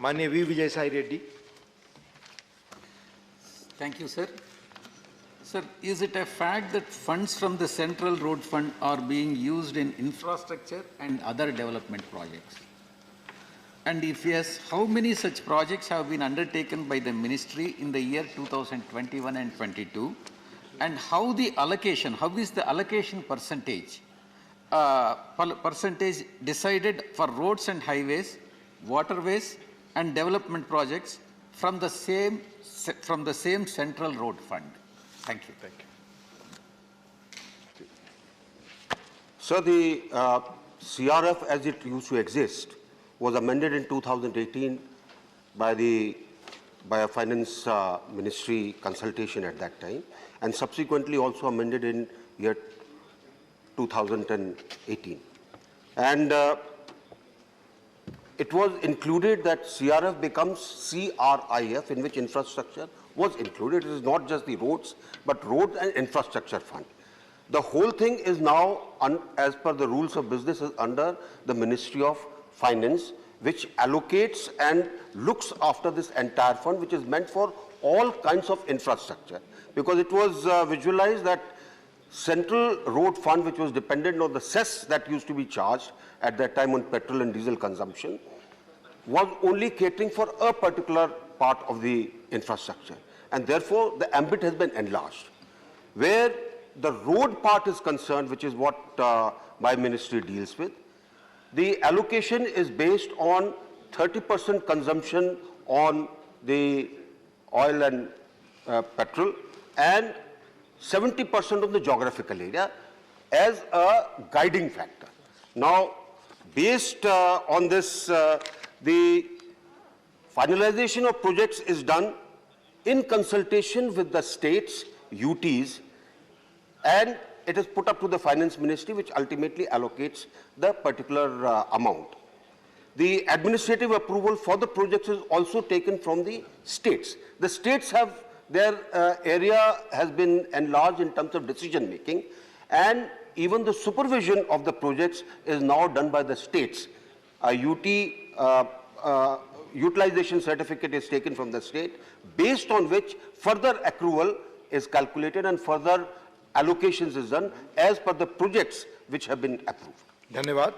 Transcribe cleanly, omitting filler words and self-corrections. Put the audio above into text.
माननीय V Vijay Sai Reddy. Thank you, sir. Sir, is it a fact that funds from the Central Road Fund are being used in infrastructure and other development projects? And if yes, how many such projects have been undertaken by the ministry in the year 2021 and 22? And how is the allocation percentage decided for roads and highways, waterways, and development projects from the same Central Road Fund? Thank you. Thank you. So the CRF as it used to exist was amended in 2018 by a finance ministry consultation at that time, and subsequently also amended in year 2018. And it was included that CRF becomes CRIF, in which infrastructure was included. It is not just the roads, but road and infrastructure fund. The whole thing is now, as per the rules of business, is under the Ministry of Finance, which allocates and looks after this entire fund, which is meant for all kinds of infrastructure. Because it was visualized that Central Road Fund, which was dependent on the cess that used to be charged at that time on petrol and diesel consumption, was only catering for a particular part of the infrastructure. And therefore, the ambit has been enlarged. Where the road part is concerned, which is what my ministry deals with, the allocation is based on 30% consumption on the oil and petrol and 70% of the geographical area as a guiding factor. Now, based on this, the finalization of projects is done in consultation with the states, UTs, and it is put up to the finance ministry, which ultimately allocates the particular amount. The administrative approval for the projects is also taken from the states. The states have their area has been enlarged in terms of decision making, and even the supervision of the projects is now done by the states. A UT utilization certificate is taken from the state, based on which further accrual is calculated and further allocations is done as per the projects which have been approved. धन्यवाद.